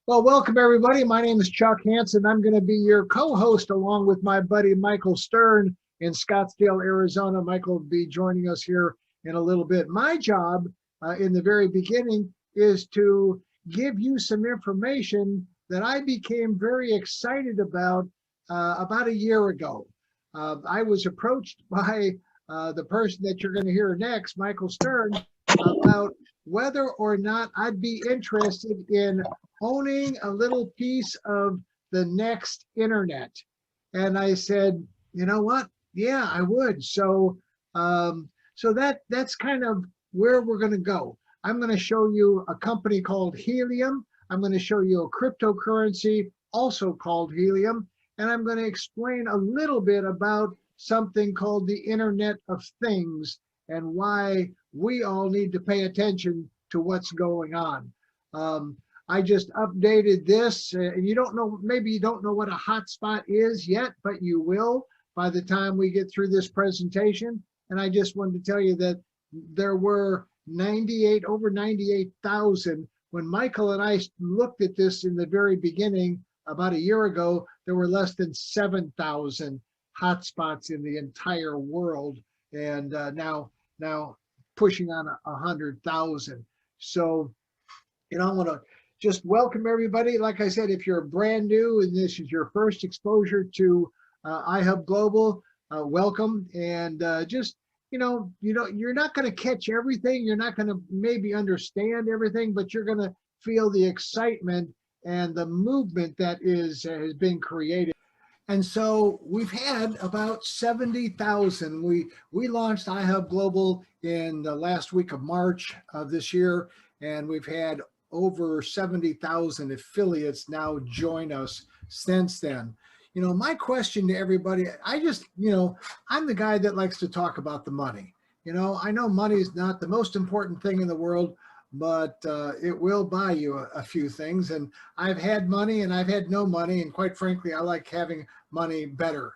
Well, welcome everybody. My name is Chuck Hanson. I'm going to be your co-host along with my buddy Michael Stern in Scottsdale, Arizona. Michael will be joining us here in a little bit. My job in the very beginning is to give you some information that I became very excited about a year ago. I was approached by the person that you're going to hear next, Michael Stern, about whether or not I'd be interested in owning a little piece of the next internet. And I said, you know what? Yeah, I would. So that's kind of where we're going to go. I'm going to show you a company called Helium. I'm going to show you a cryptocurrency also called Helium. And I'm going to explain a little bit about something called the Internet of Things and why we all need to pay attention to what's going on. I just updated this. You don't know, maybe you don't know what a hotspot is yet, but you will by the time we get through this presentation. And I just wanted to tell you that there were over 98,000. When Michael and I looked at this in the very beginning, about a year ago, there were less than 7,000 hotspots in the entire world. And now pushing on 100,000. So, I want to just welcome everybody. Like I said, if you're brand new and this is your first exposure to iHub Global, welcome. And you're not going to catch everything. You're not going to maybe understand everything, but you're going to feel the excitement and the movement that has been created. And so we've had about 70,000. We launched iHub Global in the last week of March of this year, and we've had over 70,000 affiliates now join us since then. My question to everybody, I'm the guy that likes to talk about the money. I know money is not the most important thing in the world, but it will buy you a few things. And I've had money and I've had no money. And quite frankly, I like having money better.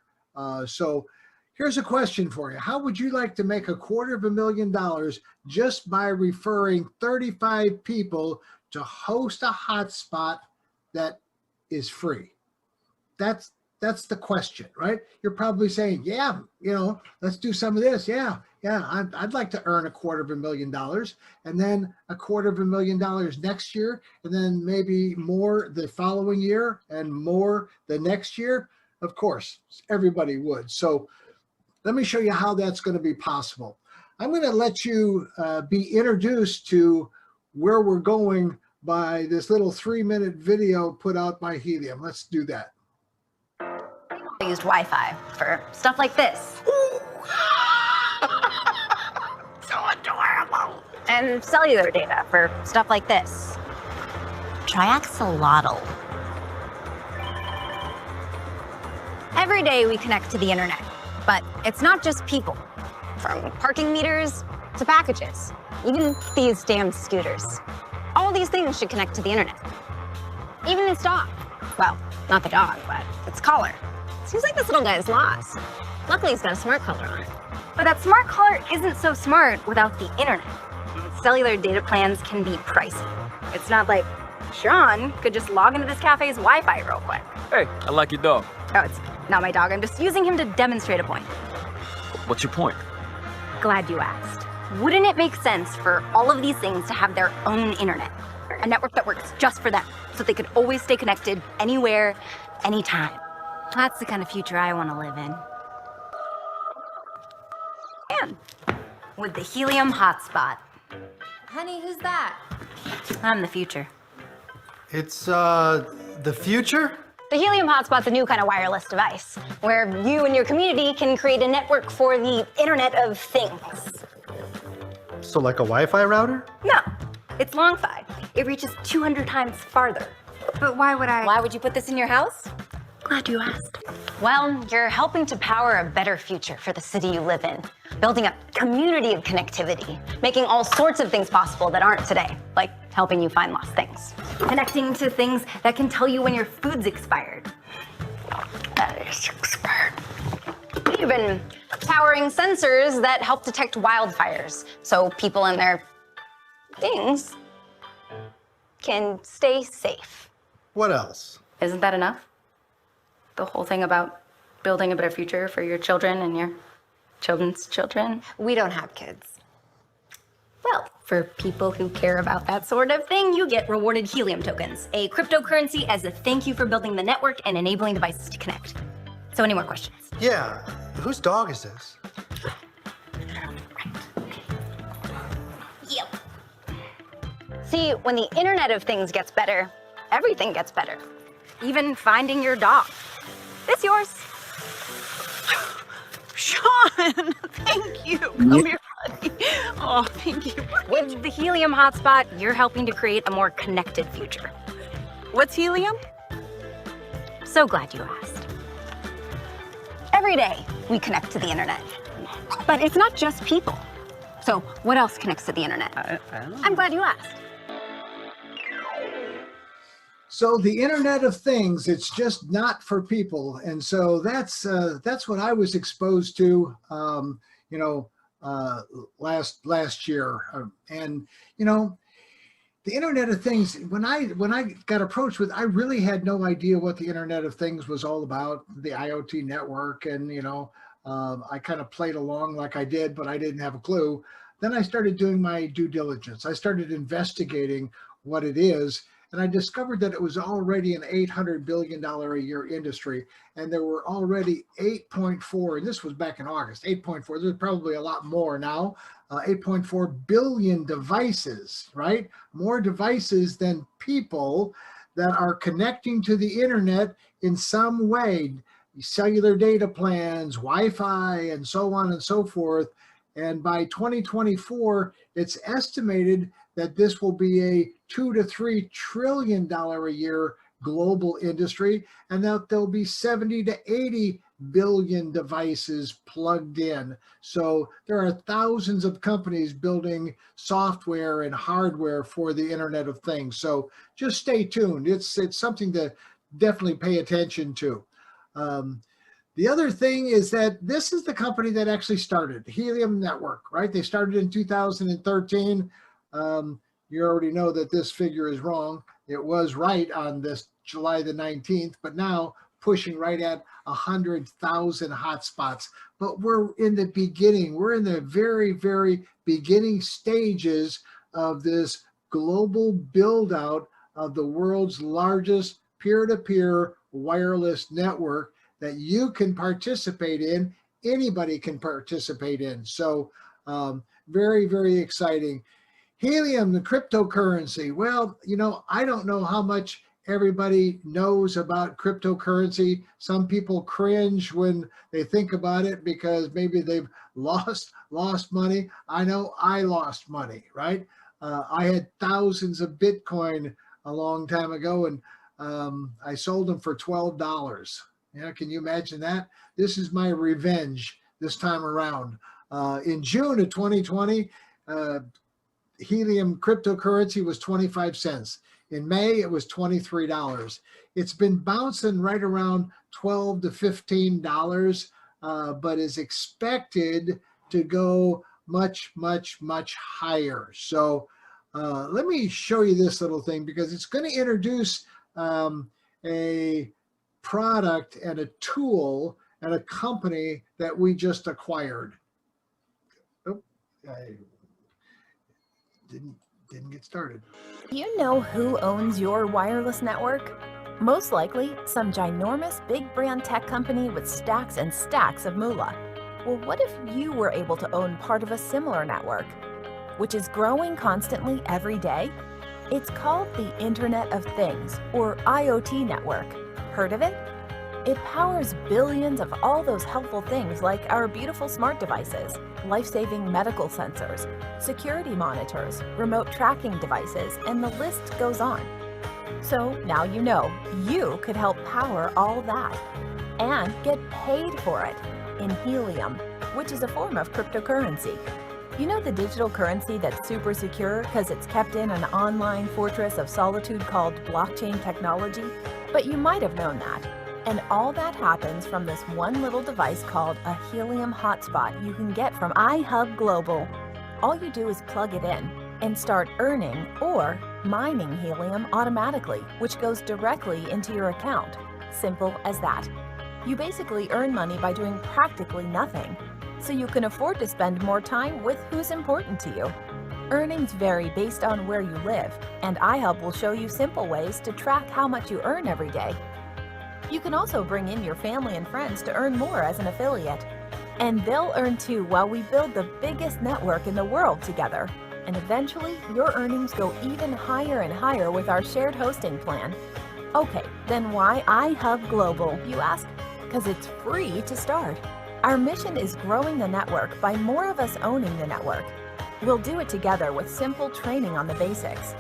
So here's a question for you. How would you like to make $250,000 just by referring 35 people to host a hotspot that is free? That's the question, right? You're probably saying, yeah, let's do some of this. Yeah, I'd like to earn $250,000 and then $250,000 next year, and then maybe more the following year and more the next year. Of course, everybody would. So let me show you how that's going to be possible. I'm going to let you be introduced to where we're going by this little 3-minute video put out by Helium. Let's do that. I used Wi-Fi for stuff like this. So adorable. And cellular data for stuff like this. Triaxolotl. Every day we connect to the internet, but it's not just people. From parking meters to packages, even these damn scooters. All these things should connect to the internet. Even this dog. Well, not the dog, but its collar. Seems like this little guy's lost. Luckily, he's got a smart collar on it. But that smart collar isn't so smart without the internet. Cellular data plans can be pricey. It's not like Sean could just log into this cafe's Wi-Fi real quick. Hey, I like your dog. Oh, it's not my dog. I'm just using him to demonstrate a point. What's your point? Glad you asked. Wouldn't it make sense for all of these things to have their own internet? A network that works just for them, so they could always stay connected anywhere, anytime. That's the kind of future I want to live in. And with the Helium hotspot. Honey, who's that? I'm the future. It's, the future? The Helium hotspot's a new kind of wireless device, where you and your community can create a network for the Internet of Things. So like a Wi-Fi router? No, it's long-fi. It reaches 200 times farther. But why would I? Why would you put this in your house? Glad you asked. Well, you're helping to power a better future for the city you live in, building a community of connectivity, making all sorts of things possible that aren't today, like helping you find lost things, connecting to things that can tell you when your food's expired. That is expired. Even powering sensors that help detect wildfires, so people and their things can stay safe. What else? Isn't that enough? The whole thing about building a better future for your children and your children's children? We don't have kids. Well, for people who care about that sort of thing, you get rewarded helium tokens, a cryptocurrency as a thank you for building the network and enabling devices to connect. So any more questions? Yeah, whose dog is this? Yep. See, when the Internet of Things gets better, everything gets better. Even finding your dog. This yours. Sean, thank you. Come here, buddy. Oh, thank you. With the Helium hotspot, you're helping to create a more connected future. What's helium? So glad you asked. Every day, we connect to the Internet. But it's not just people. So what else connects to the Internet? I don't know. I'm glad you asked. So the Internet of Things, it's just not for people. And so that's what I was exposed to, last year. And, the Internet of Things, when I got approached with, I really had no idea what the Internet of Things was all about, the IoT network. And, I kind of played along like I did, but I didn't have a clue. Then I started doing my due diligence. I started investigating what it is. And I discovered that it was already an $800 billion a year industry. And there were already 8.4, and this was back in August, 8.4, there's probably a lot more now, 8.4 billion devices, right? More devices than people that are connecting to the Internet in some way, cellular data plans, Wi-Fi, and so on and so forth. And by 2024, it's estimated that this will be a $2 to $3 trillion a year global industry, and that there'll be 70 to 80 billion devices plugged in. So there are thousands of companies building software and hardware for the Internet of Things. So just stay tuned. It's something to definitely pay attention to. The other thing is that this is the company that actually started Helium Network, right? They started in 2013. You already know that this figure is wrong. It was right on this July the 19th, but now pushing right at 100,000 hotspots. But we're in the beginning. We're in the very, very beginning stages of this global build out of the world's largest peer-to-peer wireless network that you can participate in. Anybody can participate in. So very, very exciting. Helium, the cryptocurrency. Well, I don't know how much everybody knows about cryptocurrency. Some people cringe when they think about it because maybe they've lost money. I know I lost money, right? I had thousands of Bitcoin a long time ago, and I sold them for $12. Can you imagine that? This is my revenge this time around. In June of 2020, Helium cryptocurrency was 25 cents. In May, it was $23. It's been bouncing right around $12 to $15, but is expected to go much, much, much higher. So let me show you this little thing because it's going to introduce a product and a tool and a company that we just acquired. Oh, I didn't get started. You know who owns your wireless network? Most likely, some ginormous big brand tech company with stacks and stacks of moolah. Well, what if you were able to own part of a similar network, which is growing constantly every day? It's called the Internet of Things, or IoT network. Heard of it? It powers billions of all those helpful things like our beautiful smart devices, life-saving medical sensors, security monitors, remote tracking devices, and the list goes on. So now you know you could help power all that and get paid for it in helium, which is a form of cryptocurrency. You know the digital currency that's super secure because it's kept in an online fortress of solitude called blockchain technology? But you might have known that. And all that happens from this one little device called a helium hotspot you can get from iHub Global. All you do is plug it in and start earning or mining helium automatically, which goes directly into your account. Simple as that. You basically earn money by doing practically nothing, so you can afford to spend more time with who's important to you. Earnings vary based on where you live, and iHub will show you simple ways to track how much you earn every day. You can also bring in your family and friends to earn more as an affiliate. And they'll earn too while we build the biggest network in the world together. And eventually, your earnings go even higher and higher with our shared hosting plan. Okay, then why iHub Global, you ask? Because it's free to start. Our mission is growing the network by more of us owning the network. We'll do it together with simple training on the basics.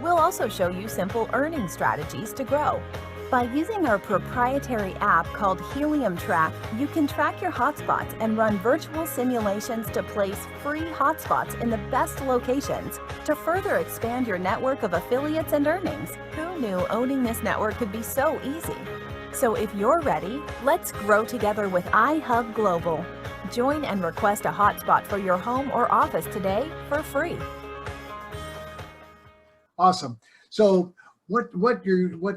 We'll also show you simple earning strategies to grow. By using our proprietary app called Helium Track, you can track your hotspots and run virtual simulations to place free hotspots in the best locations to further expand your network of affiliates and earnings. Who knew owning this network could be so easy? So if you're ready, let's grow together with iHub Global. Join and request a hotspot for your home or office today for free. Awesome. So what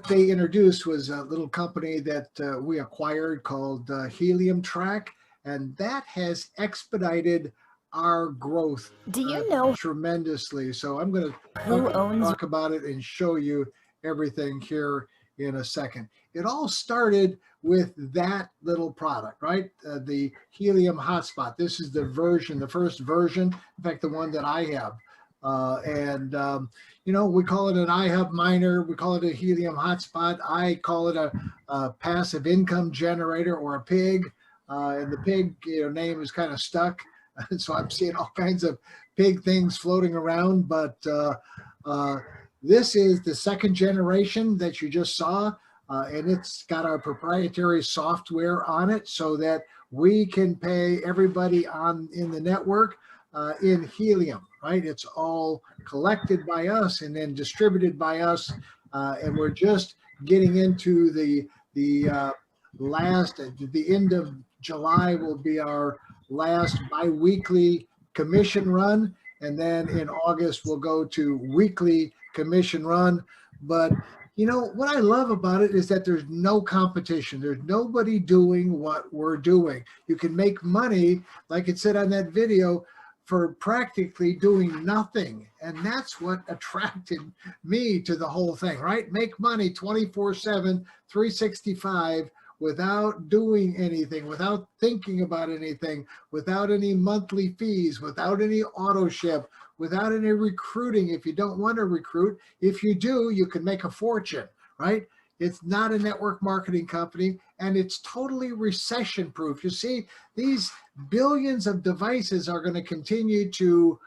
they introduced was a little company that we acquired called Helium Track, and that has expedited our growth Do you know tremendously. So I'm going who to owns talk about it and show you everything here in a second. It all started with that little product, right? The Helium Hotspot. This is the first version, in fact, the one that I have. You know, we call it an iHub miner. We call it a Helium Hotspot. I call it a passive income generator, or a pig. And the pig, name is kind of stuck. So I'm seeing all kinds of pig things floating around. But this is the second generation that you just saw. And it's got our proprietary software on it so that we can pay everybody in the network in helium, right? It's all collected by us and then distributed by us. And we're just getting into the end of July will be our last bi-weekly commission run. And then in August, we'll go to weekly commission run. But what I love about it is that there's no competition. There's nobody doing what we're doing. You can make money, like it said on that video, for practically doing nothing. And that's what attracted me to the whole thing, right? Make money 24/7, 365 without doing anything, without thinking about anything, without any monthly fees, without any auto ship, without any recruiting. If you don't want to recruit, if you do, you can make a fortune, right? It's not a network marketing company, and it's totally recession proof. You see, these billions of devices are going to continue to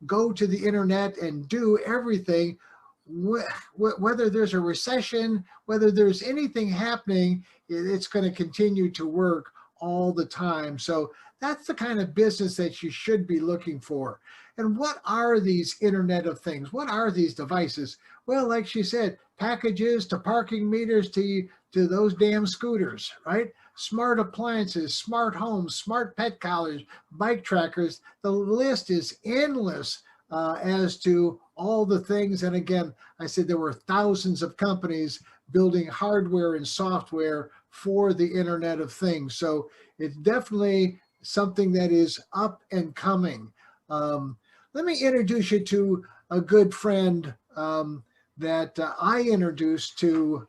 go to the internet and do everything. Whether there's a recession, whether there's anything happening, it's going to continue to work all the time. So that's the kind of business that you should be looking for. And what are these Internet of Things? What are these devices? Well, like she said, packages to parking meters to those damn scooters, right? Smart appliances, smart homes, smart pet collars, bike trackers. The list is endless as to all the things. And again, I said there were thousands of companies building hardware and software for the Internet of Things. So it's definitely something that is up and coming. Let me introduce you to a good friend that I introduced to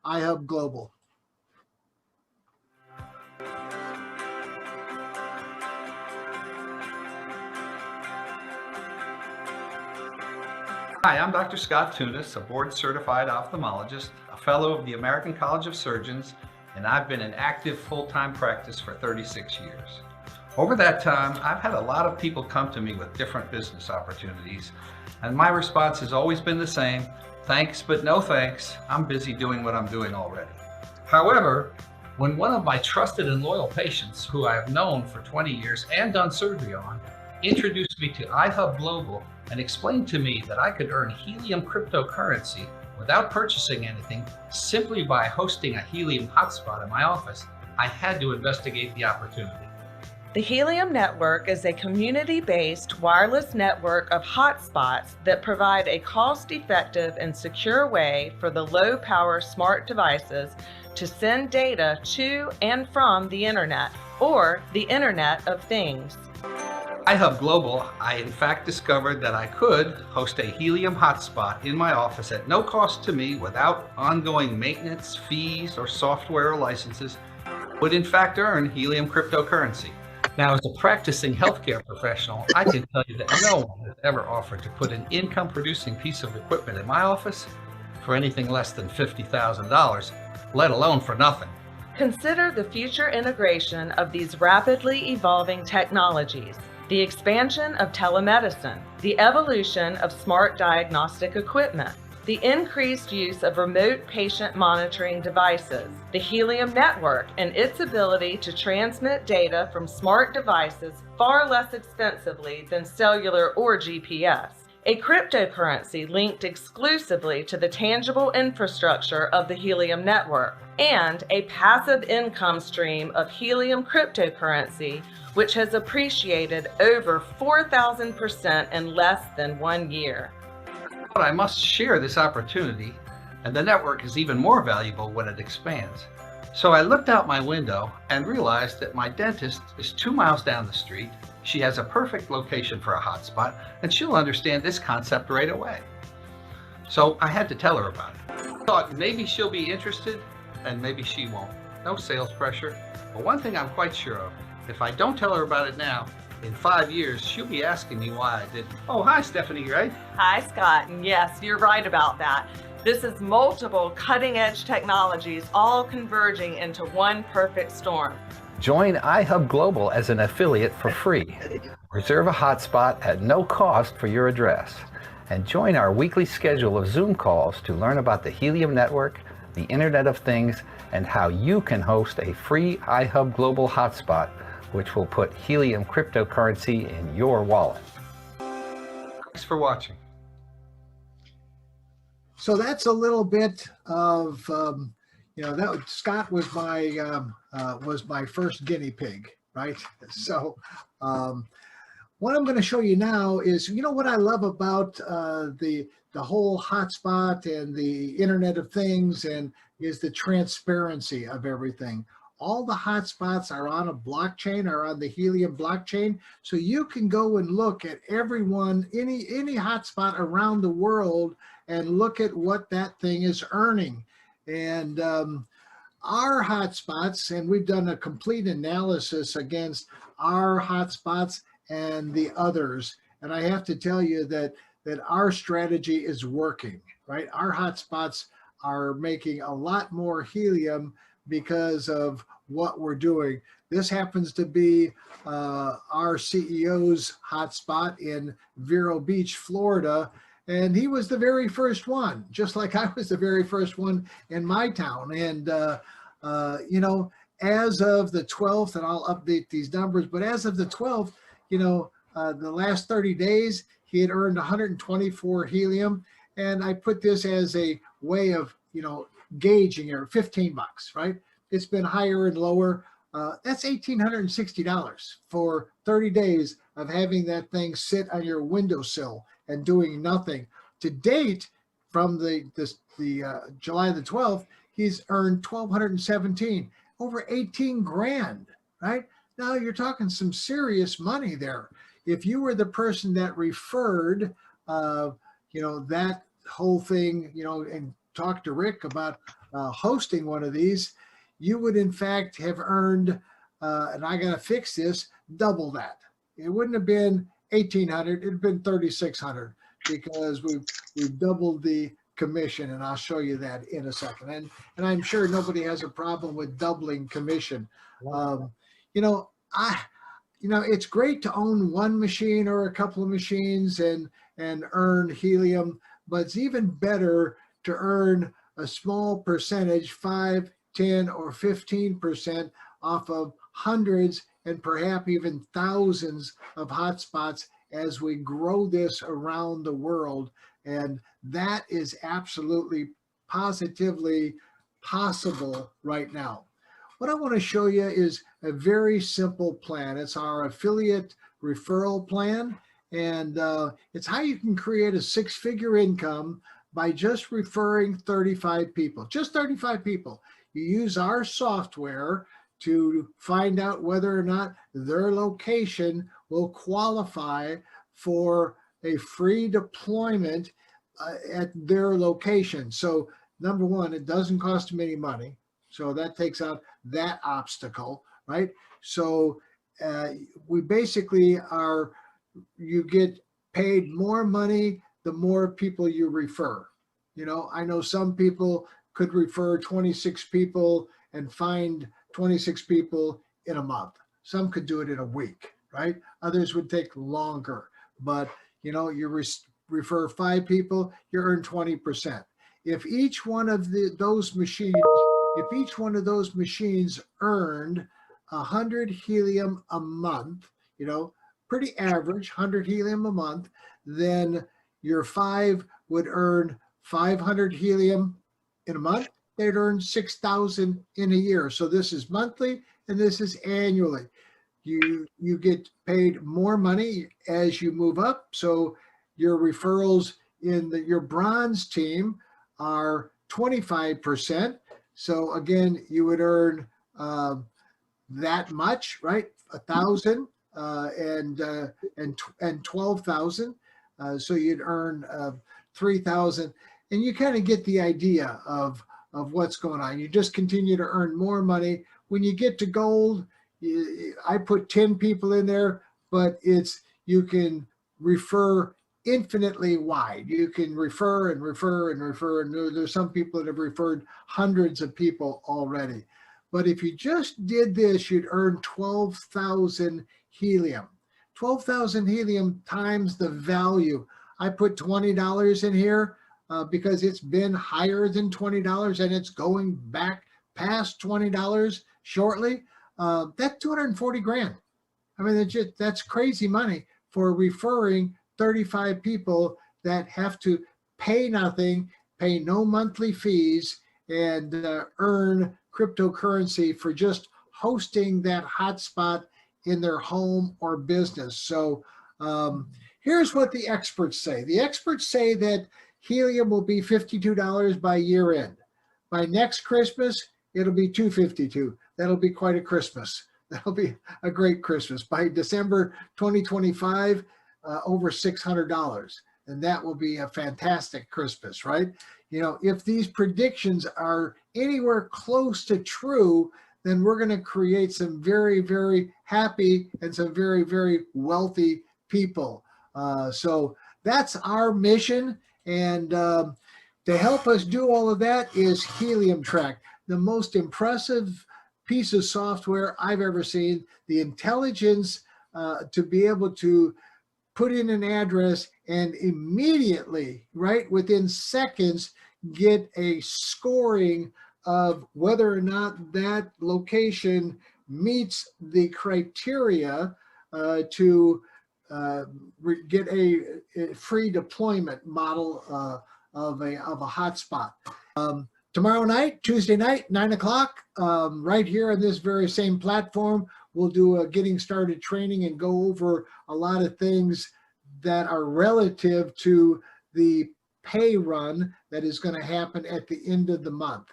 iHub Global. Hi, I'm Dr. Scott Tunis, a board-certified ophthalmologist, a fellow of the American College of Surgeons, and I've been in active full-time practice for 36 years. Over that time, I've had a lot of people come to me with different business opportunities, and my response has always been the same: thanks, but no thanks. I'm busy doing what I'm doing already. However, when one of my trusted and loyal patients, who I have known for 20 years and done surgery on, introduced me to iHub Global and explained to me that I could earn helium cryptocurrency without purchasing anything simply by hosting a helium hotspot in my office, I had to investigate the opportunity. The Helium Network is a community-based wireless network of hotspots that provide a cost-effective and secure way for the low-power smart devices to send data to and from the Internet, or the Internet of Things. iHub Global, I in fact discovered that I could host a Helium hotspot in my office at no cost to me without ongoing maintenance, fees, or software or licenses, would in fact earn Helium cryptocurrency. Now, as a practicing healthcare professional, I can tell you that no one has ever offered to put an income-producing piece of equipment in my office for anything less than $50,000, let alone for nothing. Consider the future integration of these rapidly evolving technologies, the expansion of telemedicine, the evolution of smart diagnostic equipment, the increased use of remote patient monitoring devices, the Helium network and its ability to transmit data from smart devices far less expensively than cellular or GPS, a cryptocurrency linked exclusively to the tangible infrastructure of the Helium network, and a passive income stream of Helium cryptocurrency which has appreciated over 4,000% in less than 1 year. But I must share this opportunity, and the network is even more valuable when it expands. So I looked out my window and realized that my dentist is 2 miles down the street. She has a perfect location for a hotspot, and she'll understand this concept right away. So I had to tell her about it. Thought maybe she'll be interested, and maybe she won't. No sales pressure. But one thing I'm quite sure of, if I don't tell her about it now, in 5 years, she'll be asking me why I didn't. Oh, hi, Stephanie, right? Hi, Scott, and yes, you're right about that. This is multiple cutting-edge technologies all converging into one perfect storm. Join iHub Global as an affiliate for free. Reserve a hotspot at no cost for your address. And join our weekly schedule of Zoom calls to learn about the Helium Network, the Internet of Things, and how you can host a free iHub Global hotspot, which will put Helium cryptocurrency in your wallet. Thanks for watching. So that's a little bit of, that Scott was my first guinea pig, right? So what I'm going to show you now is, what I love about the whole hotspot and the Internet of Things is the transparency of everything. All the hotspots are on a blockchain, are on the Helium blockchain. So you can go and look at everyone, any hotspot around the world, and look at what that thing is earning. And our hotspots, and we've done a complete analysis against our hotspots and the others. And I have to tell you that our strategy is working, right? Our hotspots are making a lot more Helium because of what we're doing. This happens to be our CEO's hotspot in Vero Beach, Florida, and he was the very first one, just like I was the very first one in my town. And as of the 12th, and I'll update these numbers, but as of the 12th, the last 30 days, he had earned 124 Helium, and I put this as a way of gauging here, $15, right? It's been higher and lower. That's $1,860 for 30 days of having that thing sit on your windowsill and doing nothing. To date, from the July the 12th, he's earned $1,217, over 18 grand, right? Now you're talking some serious money there. If you were the person that referred, that whole thing, and talked to Rick about hosting one of these, you would in fact have earned, and I got to fix this, double that. It wouldn't have been 1,800, it'd have been 3,600, because we've doubled the commission, and I'll show you that in a second. And I'm sure nobody has a problem with doubling commission. It's great to own one machine or a couple of machines and earn Helium, but it's even better to earn a small percentage, 5, 10, or 15% off of hundreds and perhaps even thousands of hotspots as we grow this around the world. And that is absolutely, positively possible right now. what I want to show you is a very simple plan. It's our affiliate referral plan, and it's how you can create a six-figure income by just referring 35 people, just 35 people. You use our software to find out whether or not their location will qualify for a free deployment at their location. So number one, it doesn't cost them any money. So that takes out that obstacle, right? So we basically are, you get paid more money the more people you refer. You know, I know some people could refer 26 people and find 26 people in a month. Some could do it in a week, right? Others would take longer, but you know, you refer 5 people, you earn 20%. If each one of those machines earned 100 helium a month, you know, pretty average, 100 helium a month, then your 5 would earn 500 helium in a month. They'd earn 6,000 in a year. So this is monthly and this is annually. You get paid more money as you move up. So your referrals in your bronze team are 25%. So again, you would earn that much, right? 1,000 and 12,000. So you'd earn 3,000, and you kind of get the idea of what's going on. You just continue to earn more money. When you get to gold, I put 10 people in there, but you can refer infinitely wide. You can refer and refer and refer, and there's some people that have referred hundreds of people already. But if you just did this, you'd earn 12,000 helium. 12,000 helium times the value. I put $20 in here because it's been higher than $20 and it's going back past $20 shortly. That's 240 grand. I mean, that's crazy money for referring 35 people that have to pay nothing, pay no monthly fees, and earn cryptocurrency for just hosting that hotspot in their home or business. So here's what the experts say. The experts say that helium will be $52 by year end. By next Christmas, it'll be $252. That'll be quite a Christmas. That'll be a great Christmas. By December 2025, over $600. And that will be a fantastic Christmas, right? You know, if these predictions are anywhere close to true, then we're going to create some very, very happy and some very, very wealthy people. So that's our mission. And to help us do all of that is Helium Track, the most impressive piece of software I've ever seen. The intelligence to be able to put in an address and immediately, right, within seconds, get a scoring of whether or not that location meets the criteria to get a free deployment model of a hotspot. Tomorrow night, Tuesday night, 9 o'clock, right here on this very same platform, we'll do a getting started training and go over a lot of things that are relative to the pay run that is going to happen at the end of the month.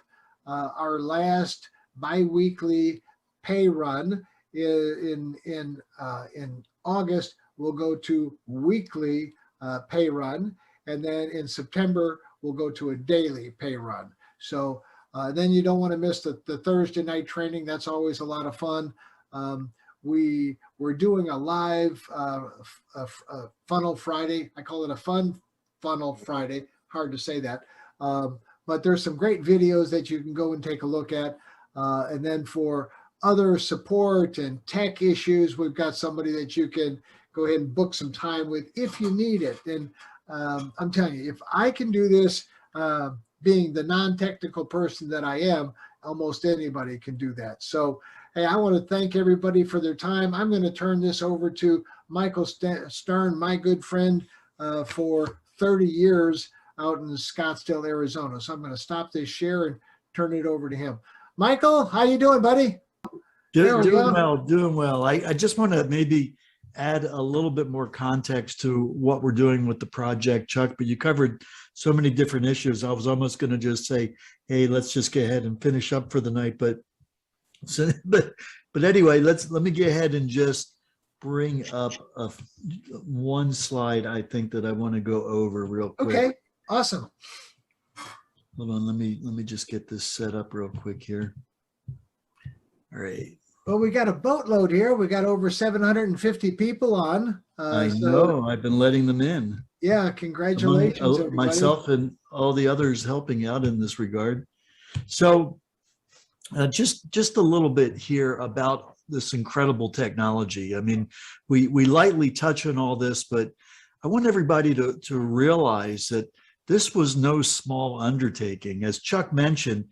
Our last biweekly pay run in August will go to weekly pay run, and then in September we'll go to a daily pay run. So then you don't want to miss the Thursday night training. That's always a lot of fun. We're doing a live funnel Friday. I call it a fun funnel Friday. Hard to say that. But there's some great videos that you can go and take a look at. And then for other support and tech issues, we've got somebody that you can go ahead and book some time with if you need it. And I'm telling you, if I can do this, being the non-technical person that I am, almost anybody can do that. So, hey, I want to thank everybody for their time. I'm going to turn this over to Michael Stern, my good friend for 30 years out in Scottsdale, Arizona. So I'm going to stop this share and turn it over to him. Michael, how you doing, buddy? There we go. Doing well. I just want to maybe add a little bit more context to what we're doing with the project, Chuck, but you covered so many different issues. I was almost going to just say, hey, let's just go ahead and finish up for the night. But anyway, let me go ahead and just bring up one slide I think that I want to go over real quick. Okay, awesome. Hold on, let me just get this set up real quick here. All right. Well, we got a boatload here. We got over 750 people on. I know. I've been letting them in. Yeah, congratulations, everybody. Myself and all the others helping out in this regard. So just a little bit here about this incredible technology. I mean, we lightly touch on all this, but I want everybody to realize that this was no small undertaking. As Chuck mentioned,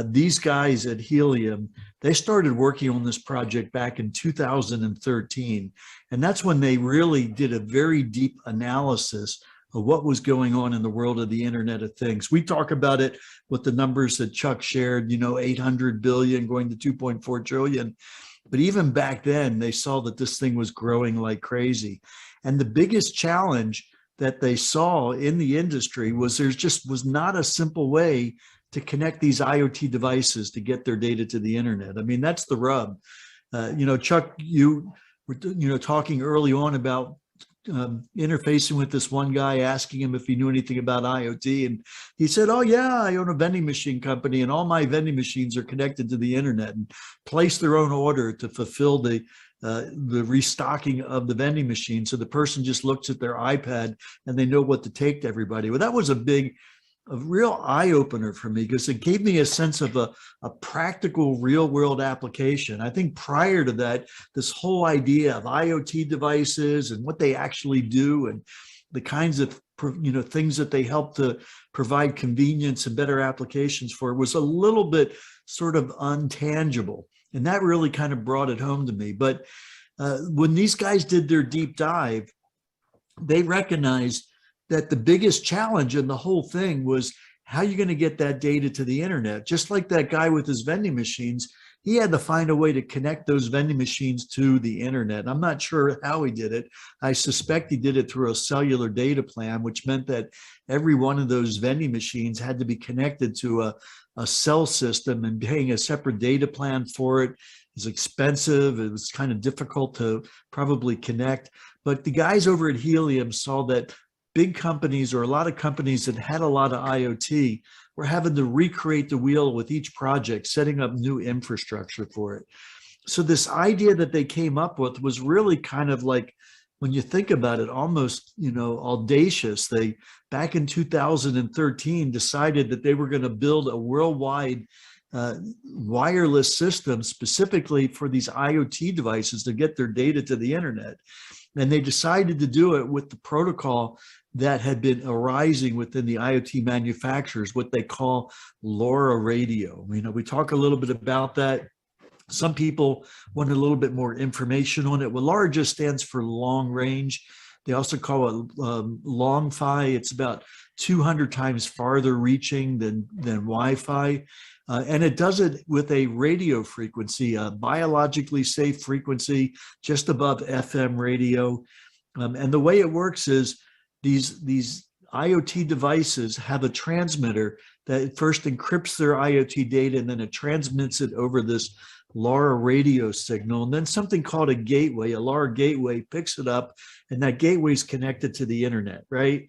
these guys at Helium, they started working on this project back in 2013. And that's when they really did a very deep analysis of what was going on in the world of the Internet of Things. We talk about it with the numbers that Chuck shared, 800 billion going to 2.4 trillion. But even back then, they saw that this thing was growing like crazy. And the biggest challenge that they saw in the industry was there just was not a simple way to connect these IoT devices to get their data to the internet. I mean, that's the rub. Chuck, you were talking early on about interfacing with this one guy, asking him if he knew anything about IoT. And he said, oh yeah, I own a vending machine company and all my vending machines are connected to the internet and place their own order to fulfill the restocking of the vending machine. So the person just looks at their iPad and they know what to take to everybody. Well, that was a real eye-opener for me because it gave me a sense of a practical real-world application. I think prior to that, this whole idea of IoT devices and what they actually do and the kinds of things that they help to provide convenience and better applications for was a little bit sort of untangible. And that really kind of brought it home to me. But when these guys did their deep dive, they recognized that the biggest challenge in the whole thing was how you're going to get that data to the internet. Just like that guy with his vending machines, he had to find a way to connect those vending machines to the internet. I'm not sure how he did it. I suspect he did it through a cellular data plan, which meant that every one of those vending machines had to be connected to a cell system, and paying a separate data plan for it is expensive. It was kind of difficult to probably connect. But the guys over at Helium saw that big companies, or a lot of companies that had a lot of IoT, were having to recreate the wheel with each project, setting up new infrastructure for it. So this idea that they came up with was really kind of like, when you think about it, almost, audacious. They, back in 2013, decided that they were going to build a worldwide wireless system specifically for these IoT devices to get their data to the internet. And they decided to do it with the protocol that had been arising within the IoT manufacturers, what they call LoRa radio. We talk a little bit about that. Some people want a little bit more information on it. Well, LoRa just stands for long range. They also call it long-fi. It's about 200 times farther reaching than Wi-Fi. And it does it with a radio frequency, a biologically safe frequency just above FM radio. And the way it works is these IoT devices have a transmitter that first encrypts their IoT data, and then it transmits it over this LoRa radio signal. And then something called a gateway, a LoRa gateway, picks it up, and that gateway is connected to the internet, right?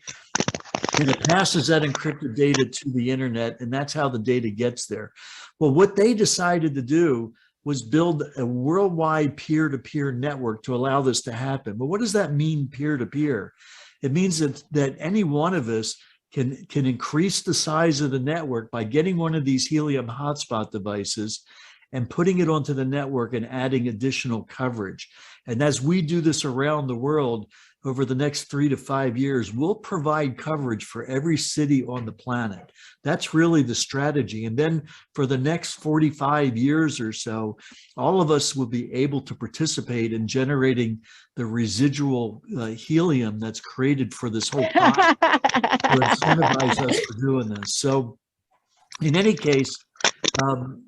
And it passes that encrypted data to the internet, and that's how the data gets there. Well, what they decided to do was build a worldwide peer-to-peer network to allow this to happen. But what does that mean, peer-to-peer? It means that any one of us can increase the size of the network by getting one of these Helium hotspot devices and putting it onto the network and adding additional coverage. And as we do this around the world, over the next 3 to 5 years, we'll provide coverage for every city on the planet. That's really the strategy. And then for the next 45 years or so, all of us will be able to participate in generating the residual helium that's created for this whole pot to incentivize us for doing this. So in any case,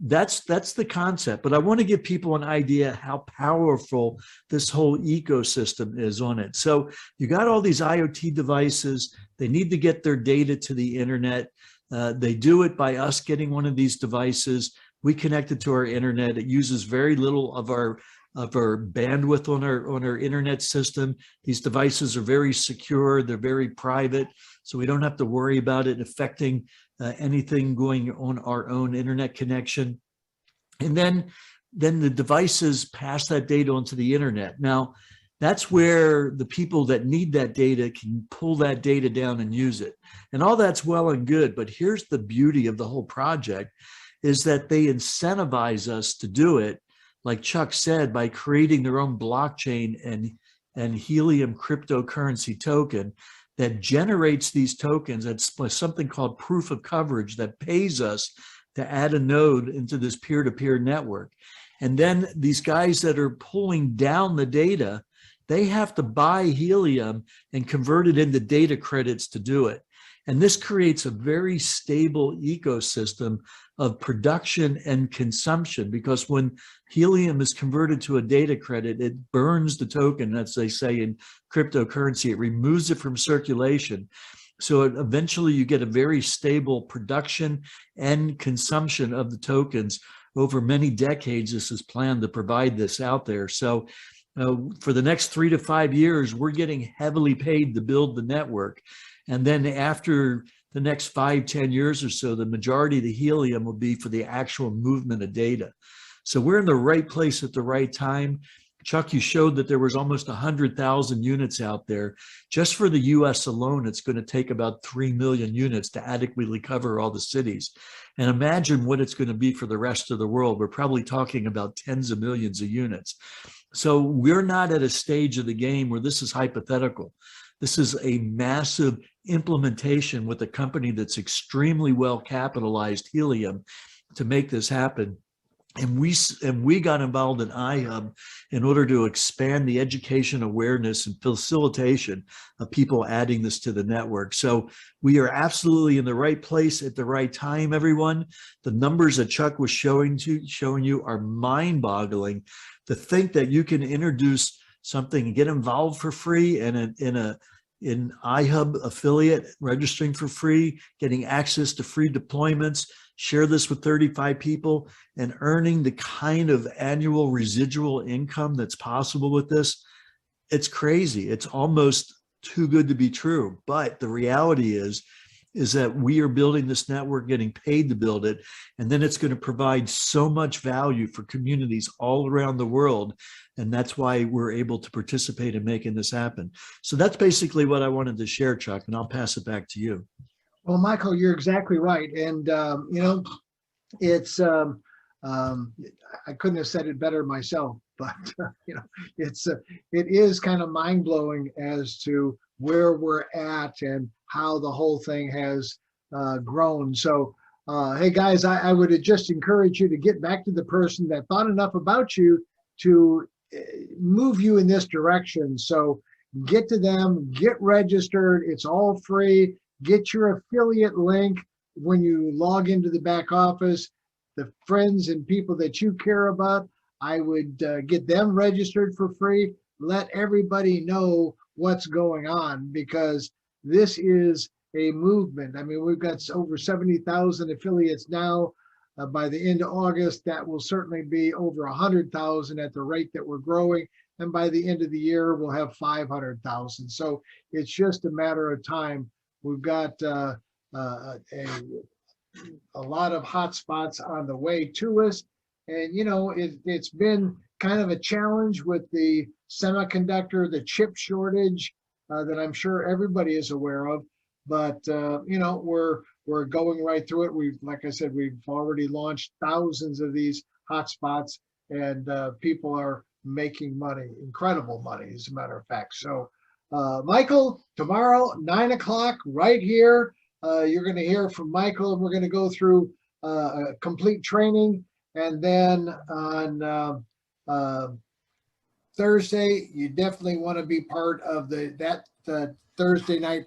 That's the concept. But I want to give people an idea how powerful this whole ecosystem is on it. So you got all these IoT devices. They need to get their data to the internet. They do it by us getting one of these devices. We connect it to our internet. It uses very little of our bandwidth on our internet system. These devices are very secure. They're very private, so we don't have to worry about it affecting anything going on our own internet connection. And then the devices pass that data onto the internet. Now, that's where the people that need that data can pull that data down and use it. And all that's well and good, but here's the beauty of the whole project is that they incentivize us to do it, like Chuck said, by creating their own blockchain and Helium cryptocurrency token that generates these tokens. That's something called proof of coverage that pays us to add a node into this peer-to-peer network. And then these guys that are pulling down the data, they have to buy Helium and convert it into data credits to do it. And this creates a very stable ecosystem of production and consumption, because when Helium is converted to a data credit, it burns the token, as they say in cryptocurrency. It removes it from circulation. So eventually you get a very stable production and consumption of the tokens over many decades. This is planned to provide this out there. So for the next 3 to 5 years, we're getting heavily paid to build the network. And then after the next 5-10 years or so, the majority of the Helium will be for the actual movement of data. So we're in the right place at the right time. Chuck, you showed that there was almost 100,000 units out there. Just for the US alone, it's going to take about 3 million units to adequately cover all the cities. And imagine what it's going to be for the rest of the world. We're probably talking about tens of millions of units. So we're not at a stage of the game where this is hypothetical. This is a massive implementation with a company that's extremely well capitalized, Helium, to make this happen. And we got involved in iHub in order to expand the education awareness and facilitation of people adding this to the network. So we are absolutely in the right place at the right time, everyone. The numbers that Chuck was showing you are mind-boggling. To think that you can introduce something and get involved for free and in iHub affiliate, registering for free, getting access to free deployments, share this with 35 people, and earning the kind of annual residual income that's possible with this. It's crazy. It's almost too good to be true. But the reality is that we are building this network, getting paid to build it, and then it's going to provide so much value for communities all around the world. And that's why we're able to participate in making this happen. So that's basically what I wanted to share, Chuck, and I'll pass it back to you. Well, Michael, you're exactly right. And, you know, it's, I couldn't have said it better myself, but, you know, it is kind of mind blowing as to where we're at and how the whole thing has grown. So, hey guys, I would just encourage you to get back to the person that thought enough about you to move you in this direction. So get to them, get registered. It's all free. Get your affiliate link when you log into the back office. The friends and people that you care about, I would get them registered for free. Let everybody know what's going on, because this is a movement. I mean, we've got over 70,000 affiliates now. By the end of August, that will certainly be over 100,000 at the rate that we're growing. And by the end of the year, we'll have 500,000. So it's just a matter of time. We've got a lot of hotspots on the way to us. And, you know, it's been kind of a challenge with the semiconductor, the chip shortage that I'm sure everybody is aware of. But, you know, we're going right through it. Like I said, we've already launched thousands of these hotspots, and people are making money, incredible money, as a matter of fact. So, Michael, tomorrow, 9 o'clock, right here, you're going to hear from Michael, and we're going to go through a complete training. And then on Thursday, you definitely want to be part of that Thursday night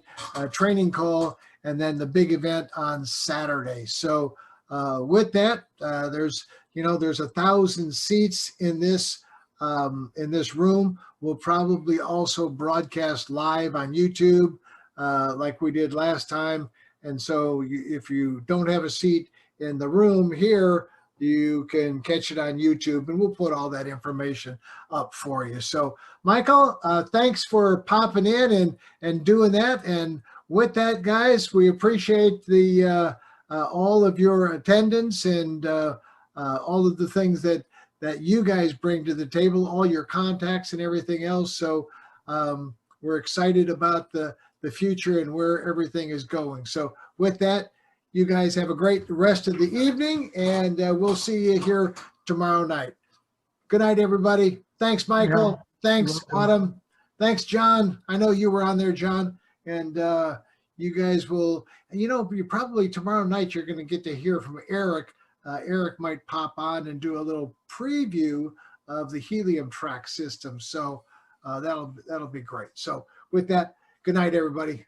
training call, and then the big event on Saturday. So with that, there's 1,000 seats in this room. We'll probably also broadcast live on YouTube like we did last time. And so if you don't have a seat in the room here, you can catch it on YouTube, and we'll put all that information up for you. So, Michael, thanks for popping in and doing that. And with that, guys, we appreciate the all of your attendance and all of the things that you guys bring to the table, all your contacts and everything else. So we're excited about the future and where everything is going. So with that, you guys have a great rest of the evening, and we'll see you here tomorrow night. Good night, everybody. Thanks, Michael. Yeah. Thanks, Autumn. Thanks, John. I know you were on there, John. And you guys will, you probably tomorrow night, you're going to get to hear from Eric. Eric might pop on and do a little preview of the helium track system. So that'll be great. So with that, good night, everybody.